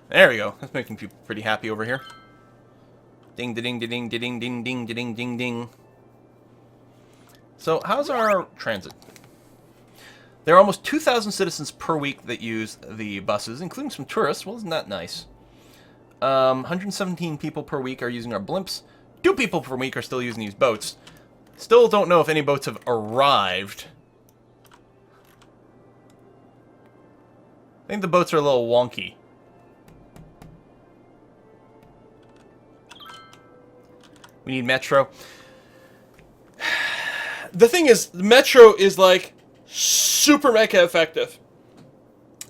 There we go. That's making people pretty happy over here. Ding, ding, ding, ding, ding, ding, ding, ding, ding, ding. So, how's our transit? There are almost 2,000 citizens per week that use the buses, including some tourists. Well, isn't that nice? 117 people per week are using our blimps. 2 people per week are still using these boats. Still don't know if any boats have arrived. I think the boats are a little wonky. We need Metro. The thing is, Metro is like super mecha effective.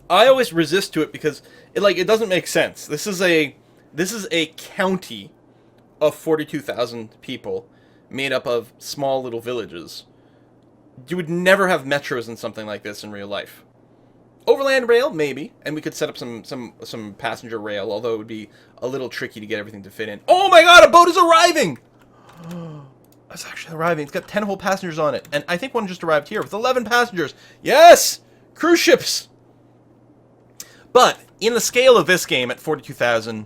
I always resist to it because it doesn't make sense. This is a county of 42,000 people made up of small little villages. You would never have metros in something like this in real life. Overland rail, maybe, and we could set up some passenger rail, although it would be a little tricky to get everything to fit in. Oh my god, a boat is arriving! It's actually arriving. It's got 10 whole passengers on it, and I think one just arrived here with 11 passengers. Yes! Cruise ships! But, in the scale of this game at 42,000,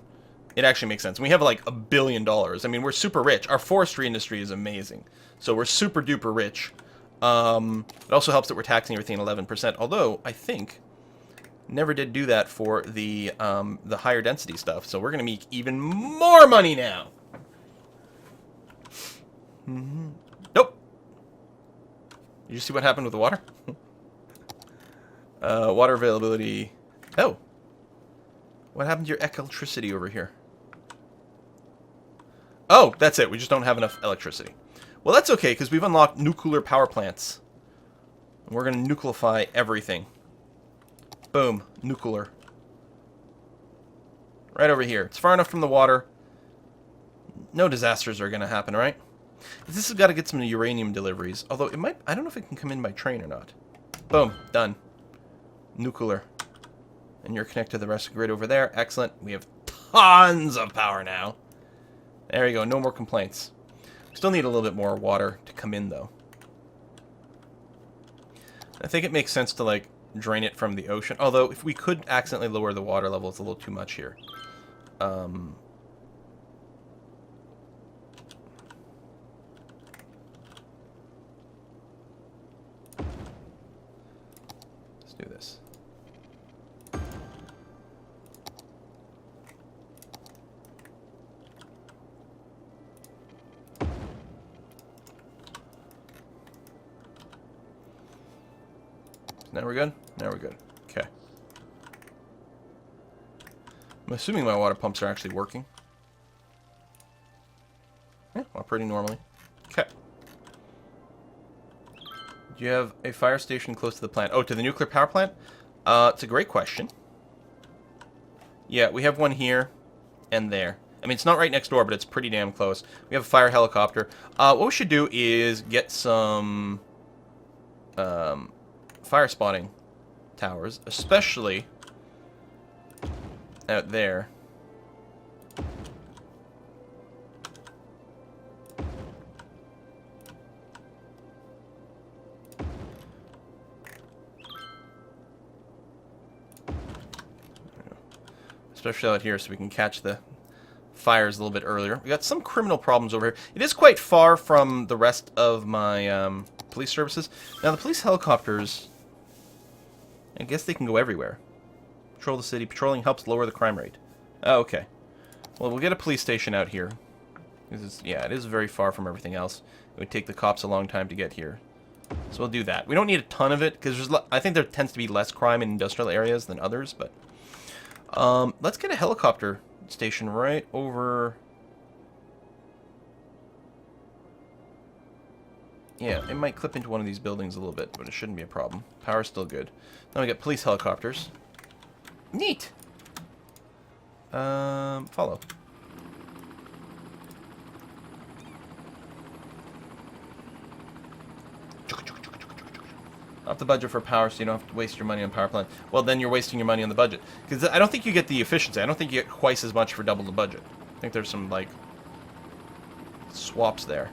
it actually makes sense. We have like $1 billion. I mean, we're super rich. Our forestry industry is amazing. So we're super duper rich. It also helps that we're taxing everything at 11%, although I think never did do that for the higher density stuff. So we're going to make even more money now. Nope. Did you see what happened with the water? Water availability. Oh. What happened to your electricity over here? Oh, that's it. We just don't have enough electricity. Well, that's okay, because we've unlocked nuclear power plants. And we're going to nucleify everything. Boom. Nuclear. Right over here. It's far enough from the water. No disasters are going to happen, right? This has got to get some uranium deliveries. Although, it might... I don't know if it can come in by train or not. Boom. Done. Nuclear. And you're connected to the rest of the grid over there. Excellent. We have tons of power now. There you go. No more complaints. Still need a little bit more water to come in, though. I think it makes sense to, like, drain it from the ocean. Although, if we could accidentally lower the water level, it's a little too much here. Let's do this. Now we're good? Now we're good. Okay. I'm assuming my water pumps are actually working. Yeah, operating normally. Okay. Do you have a fire station close to the plant? Oh, to the nuclear power plant? It's a great question. Yeah, we have one here and there. I mean, it's not right next door, but it's pretty damn close. We have a fire helicopter. What we should do is get some... fire spotting towers, especially out there. Especially out here so we can catch the fires a little bit earlier. We got some criminal problems over here. It is quite far from the rest of my police services. Now, the police helicopters... I guess they can go everywhere. Patrol the city. Patrolling helps lower the crime rate. Oh, okay. Well, we'll get a police station out here. Yeah, it is very far from everything else. It would take the cops a long time to get here. So we'll do that. We don't need a ton of it, because I think there tends to be less crime in industrial areas than others, but... let's get a helicopter station right over... Yeah, it might clip into one of these buildings a little bit, but it shouldn't be a problem. Power's still good. Now we got police helicopters. Neat! Follow. Off the budget for power, so you don't have to waste your money on power plant. Well, then you're wasting your money on the budget. Because I don't think you get the efficiency. I don't think you get twice as much for double the budget. I think there's some, like, swaps there.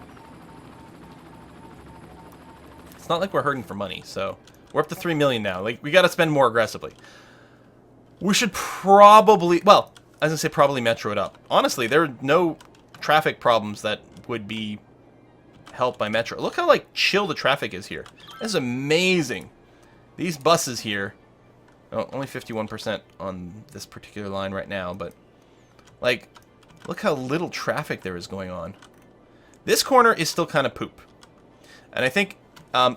It's not like we're hurting for money, so... We're up to 3 million now. Like, we gotta spend more aggressively. We should probably, well, I was gonna say probably metro it up. Honestly, there are no traffic problems that would be helped by metro. Look how, like, chill the traffic is here. This is amazing. These buses here, oh, only 51% on this particular line right now, but, like, look how little traffic there is going on. This corner is still kind of poop. And I think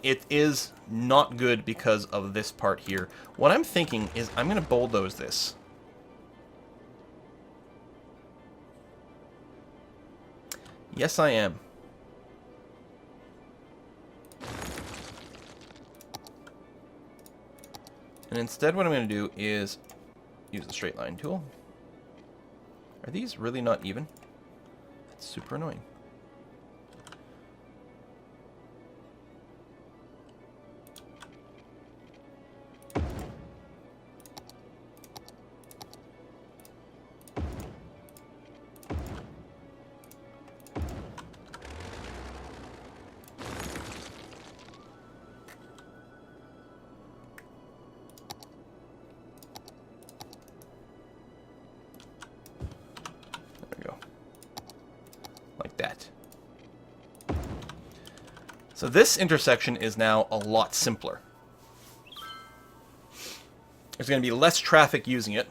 it is not good because of this part here. What I'm thinking is I'm going to bulldoze this. Yes, I am. And instead what I'm going to do is use the straight line tool. Are these really not even? That's super annoying. So this intersection is now a lot simpler. There's going to be less traffic using it,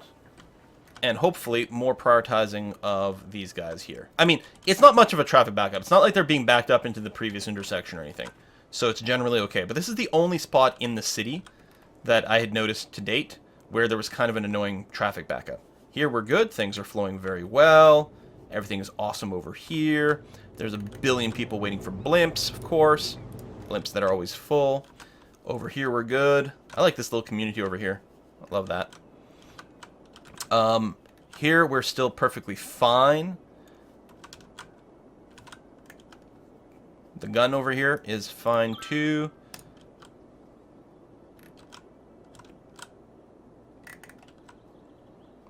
and hopefully more prioritizing of these guys here. I mean, it's not much of a traffic backup. It's not like they're being backed up into the previous intersection or anything. So it's generally okay. But this is the only spot in the city that I had noticed to date where there was kind of an annoying traffic backup. Here we're good. Things are flowing very well. Everything is awesome over here. There's a billion people waiting for blimps, of course. Blimps that are always full. Over here we're good. I like this little community over here. I love that. Here we're still perfectly fine. The gun over here is fine too.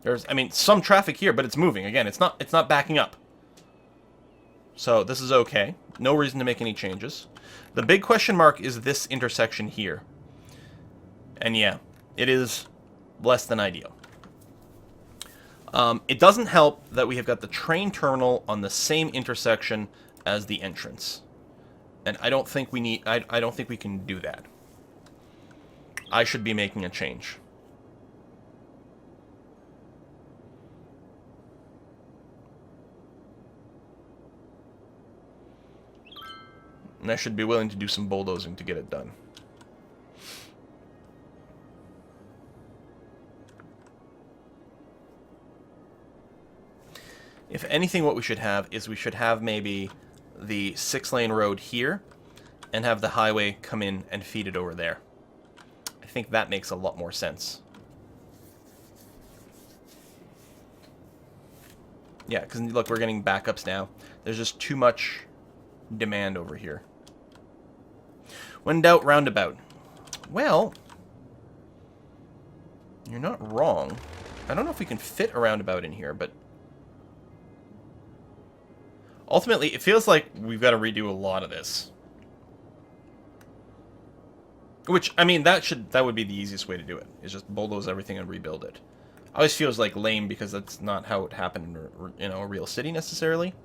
There's, I mean, some traffic here, but it's moving. Again, it's not backing up. So this is okay. No reason to make any changes. The big question mark is this intersection here. And yeah, it is less than ideal. It doesn't help that we have got the train terminal on the same intersection as the entrance. And I don't think we need, I don't think we can do that. I should be making a change. And I should be willing to do some bulldozing to get it done. If anything, what we should have is we should have maybe the 6-lane road here and have the highway come in and feed it over there. I think that makes a lot more sense. Yeah, because look, we're getting backups now. There's just too much demand over here. When in doubt, roundabout. Well, you're not wrong. I don't know if we can fit a roundabout in here, but ultimately, it feels like we've got to redo a lot of this. Which, I mean, that would be the easiest way to do it, is just bulldoze everything and rebuild it. Always feels like lame because that's not how it happened in a real city necessarily.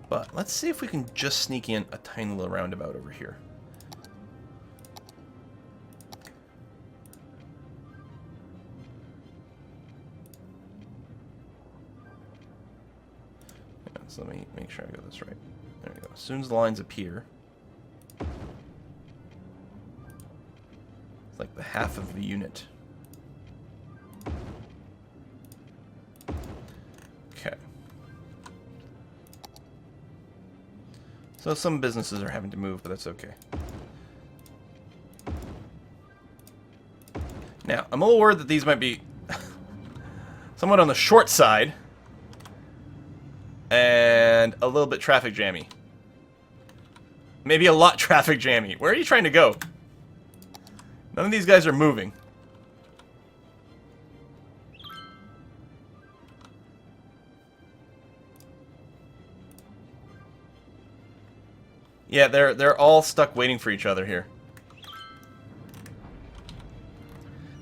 But let's see if we can just sneak in a tiny little roundabout over here. Yeah, so let me make sure I got this right. There we go. As soon as the lines appear, it's like the half of the unit. Okay. So some businesses are having to move, but that's okay. Now, I'm a little worried that these might be somewhat on the short side and a little bit traffic jammy. Maybe a lot traffic jammy. Where are you trying to go? None of these guys are moving. Yeah, they're all stuck waiting for each other here.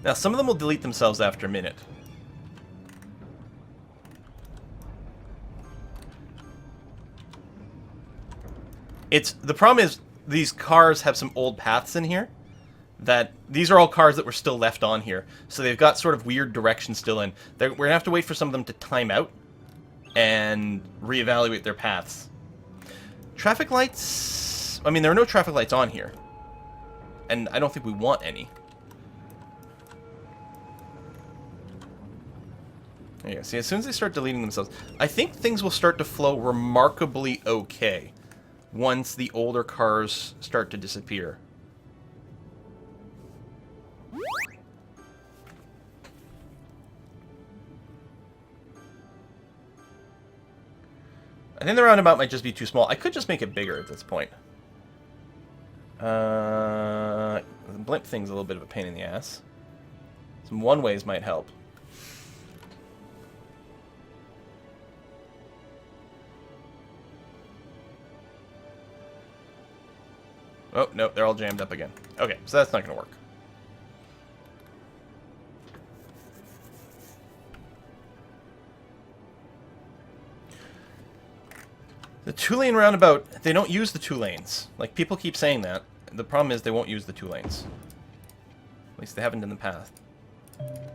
Now, some of them will delete themselves after a minute. The problem is these cars have some old paths in here. That these are all cars that were still left on here, so they've got sort of weird direction still in. We're gonna have to wait for some of them to time out and reevaluate their paths. Traffic lights. I mean, there are no traffic lights on here, and I don't think we want any. There you go. See, as soon as they start deleting themselves, I think things will start to flow remarkably okay once the older cars start to disappear. I think the roundabout might just be too small. I could just make it bigger at this point. The blimp thing's a little bit of a pain in the ass. Some one-ways might help. Oh, no, they're all jammed up again. Okay, so that's not going to work. The two-lane roundabout, they don't use the 2 lanes. Like, people keep saying that. The problem is they won't use the 2 lanes. At least they haven't in the past. If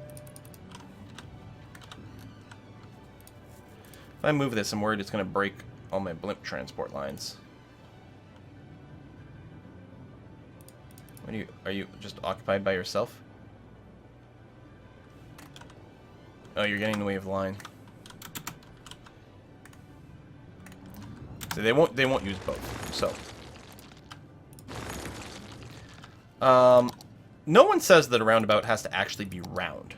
I move this, I'm worried it's going to break all my blimp transport lines. Are you just occupied by yourself? Oh, you're getting in the way of the line. So they won't use both. So no one says that a roundabout has to actually be round.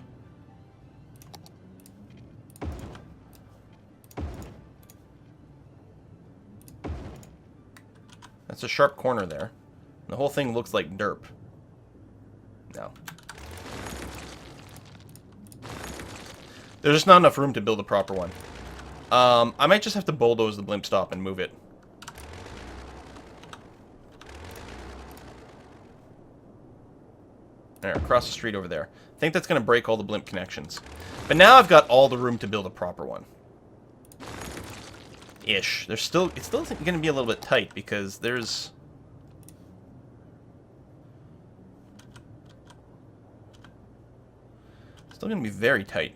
That's a sharp corner there. The whole thing looks like derp. No. There's just not enough room to build a proper one. I might just have to bulldoze the blimp stop and move it. There, across the street over there. I think that's going to break all the blimp connections. But now I've got all the room to build a proper one. Ish. It's still going to be a little bit tight because there's... Still going to be very tight.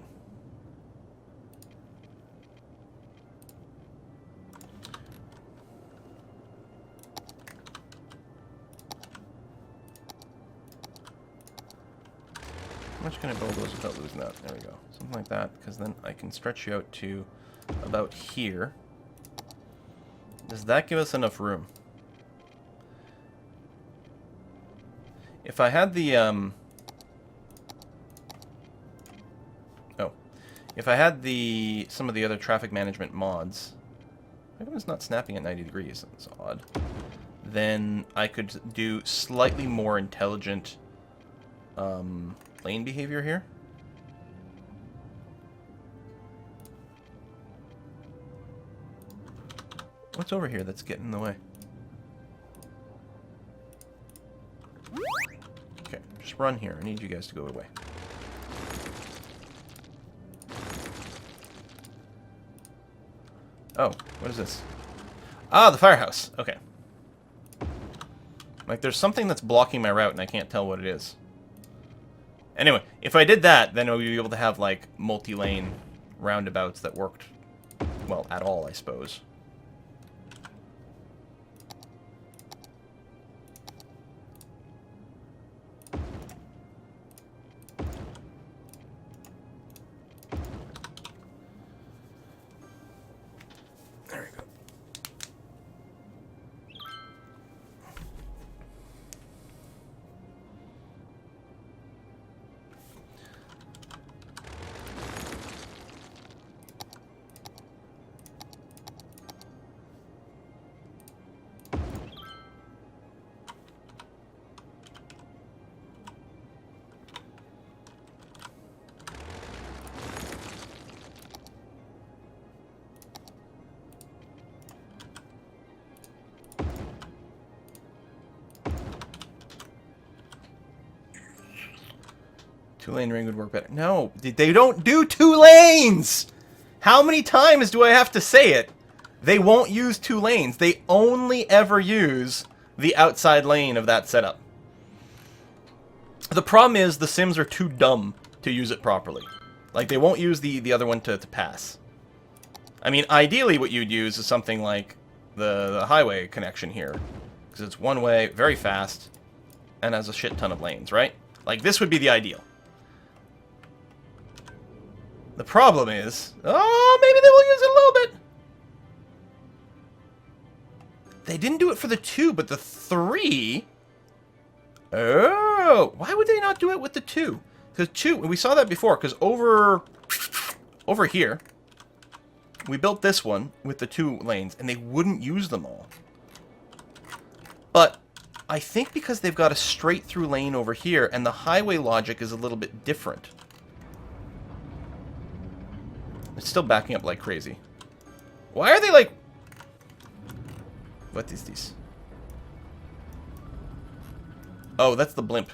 How much can I bulldoze without losing that? There we go. Something like that, because then I can stretch you out to about here. Does that give us enough room? If I had the, if I had some of the other traffic management mods... How come it's not snapping at 90 degrees? That's odd. Then I could do slightly more intelligent, lane behavior here. What's over here that's getting in the way? Okay, just run here. I need you guys to go away. Oh, what is this? Ah, the firehouse. Okay. Like, there's something that's blocking my route and I can't tell what it is. Anyway, if I did that, then I would be able to have, like, multi-lane roundabouts that worked, well, at all, I suppose. There we go. 2-lane ring would work better. No, they don't do 2 lanes! How many times do I have to say it? They won't use 2 lanes. They only ever use the outside lane of that setup. The problem is the Sims are too dumb to use it properly. Like, they won't use the other one to pass. I mean, ideally what you'd use is something like the highway connection here. Because it's one way, very fast, and has a shit ton of lanes, right? Like, this would be the ideal. The problem is... Oh, maybe they will use it a little bit. They didn't do it for the 2, but the 3... Oh, why would they not do it with the 2? Because 2, we saw that before, because over here, we built this one with the 2 lanes, and they wouldn't use them all. But I think because they've got a straight through lane over here, and the highway logic is a little bit different. It's still backing up like crazy. Why are they like... What is this? Oh, that's the blimp.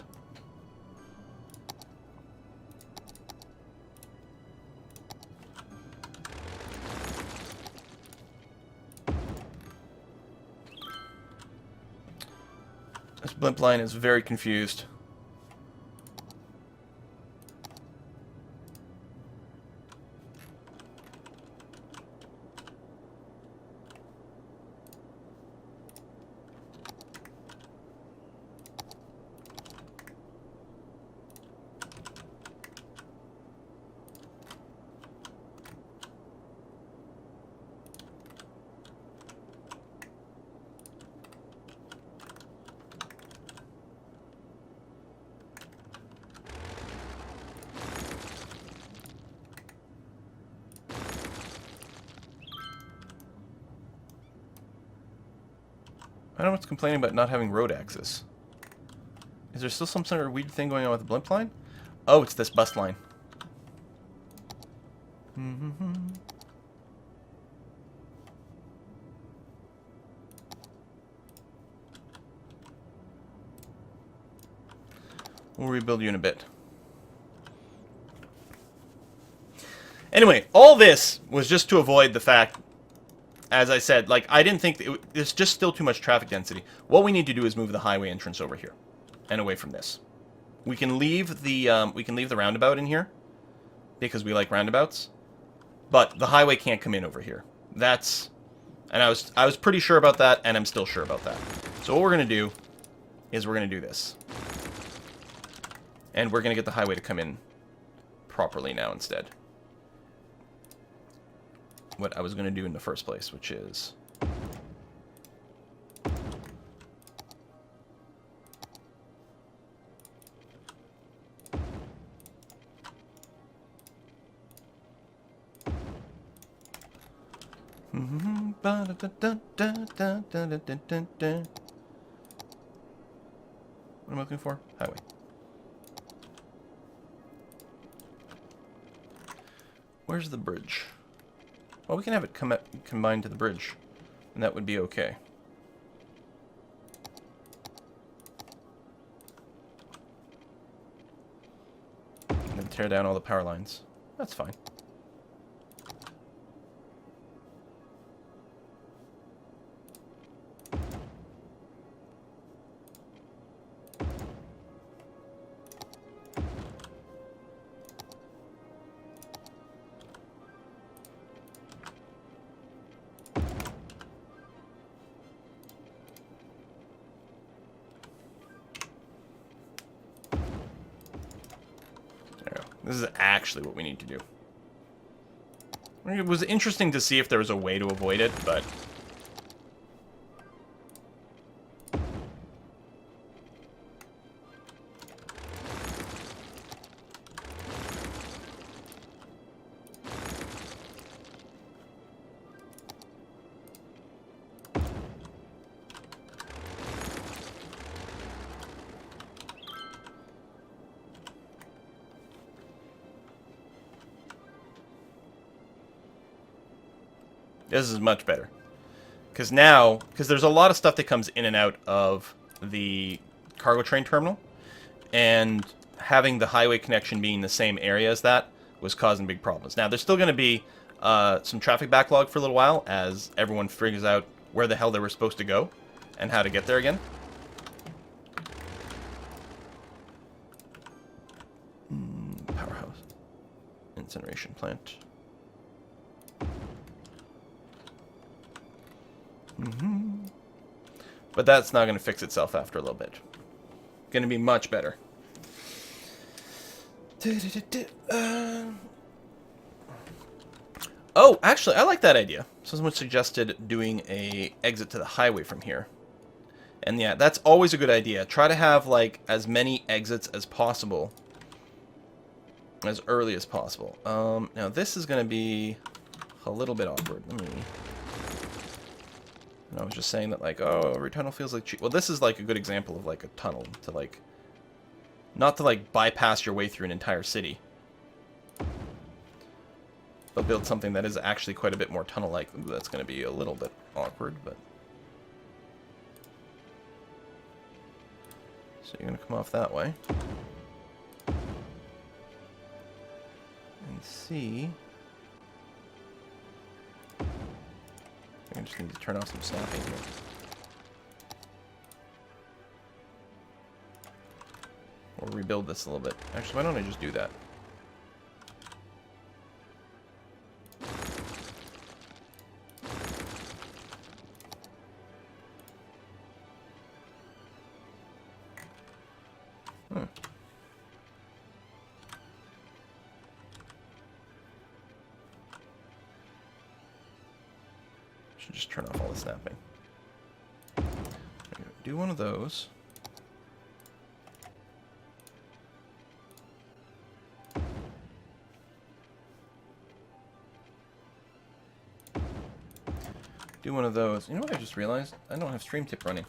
This blimp line is very confused. I don't know what's complaining about not having road access. Is there still some sort of weird thing going on with the blimp line? Oh, it's this bus line. We'll rebuild you in a bit. Anyway, all this was just to avoid the fact, as I said, like, I didn't think... There's just still too much traffic density. What we need to do is move the highway entrance over here. And away from this. We can leave the roundabout in here. Because we like roundabouts. But the highway can't come in over here. That's... And I was pretty sure about that, and I'm still sure about that. So what we're going to do is we're going to do this. And we're going to get the highway to come in properly now instead. What I was going to do in the first place, which is... What am I looking for? Highway. Where's the bridge? Well, we can have it combined to the bridge, and that would be okay. And then tear down all the power lines. That's fine. This is actually what we need to do. It was interesting to see if there was a way to avoid it, but... This is much better. Because now, there's a lot of stuff that comes in and out of the cargo train terminal. And having the highway connection being the same area as that was causing big problems. Now, there's still going to be some traffic backlog for a little while as everyone figures out where the hell they were supposed to go and how to get there again. Powerhouse. Incineration plant. But that's not going to fix itself after a little bit. Going to be much better. Oh, actually, I like that idea. Someone suggested doing a exit to the highway from here. And yeah, that's always a good idea. Try to have, like, as many exits as possible. As early as possible. Now, this is going to be a little bit awkward. Let me... I was just saying that, like, oh, every tunnel feels like cheap. Well, this is, like, a good example of, like, a tunnel to, like... Not to, like, bypass your way through an entire city. But build something that is actually quite a bit more tunnel-like. Ooh, that's going to be a little bit awkward, but... So you're going to come off that way. And see... I just need to turn off some snapping here. Or rebuild this a little bit. Actually, why don't I just do that? Should just turn off all the snapping. Do one of those. Do one of those. You know what I just realized? I don't have stream tip running.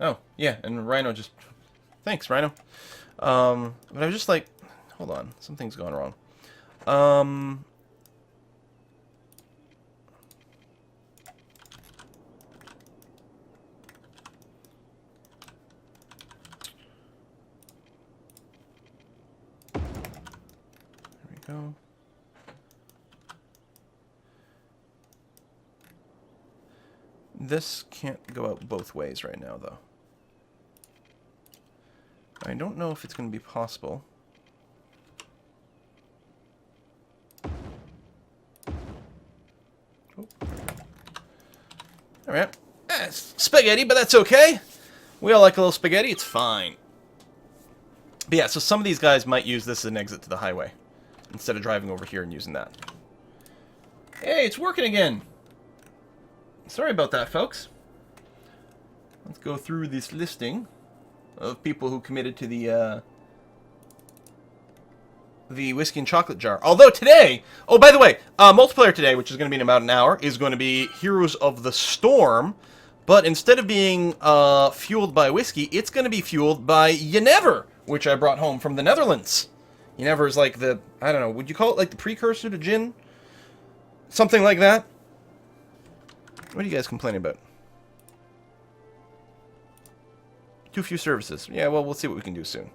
Oh, yeah, and Rhino just... Thanks, Rhino. But I was just like... Hold on, something's gone wrong. There we go. This can't go out both ways right now, though. I don't know if it's going to be possible. Oh, alright. It's spaghetti, but that's okay. We all like a little spaghetti. It's fine. But yeah, so some of these guys might use this as an exit to the highway instead of driving over here and using that. Hey, it's working again. Sorry about that, folks. Let's go through this listing of people who committed to the whiskey and chocolate jar. Although today, oh, by the way, multiplayer today, which is going to be in about an hour, is going to be Heroes of the Storm. But instead of being fueled by whiskey, it's going to be fueled by Jenever, which I brought home from the Netherlands. Jenever is like the, I don't know, would you call it like the precursor to gin? Something like that. What are you guys complaining about? Too few services. Yeah, well, we'll see what we can do soon.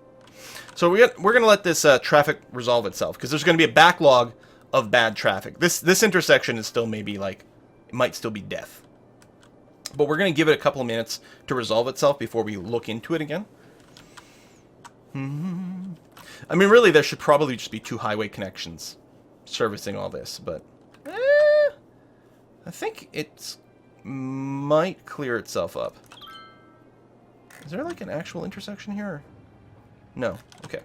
So we're going to let this traffic resolve itself, because there's going to be a backlog of bad traffic. This intersection is still maybe like, it might still be death. But we're going to give it a couple of minutes to resolve itself before we look into it again. I mean, really, there should probably just be 2 highway connections servicing all this, but I think it's might clear itself up. Is there like an actual intersection here? No. Okay.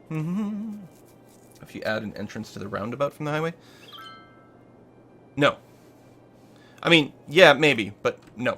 If you add an entrance to the roundabout from the highway? No. I mean, yeah, maybe, but no.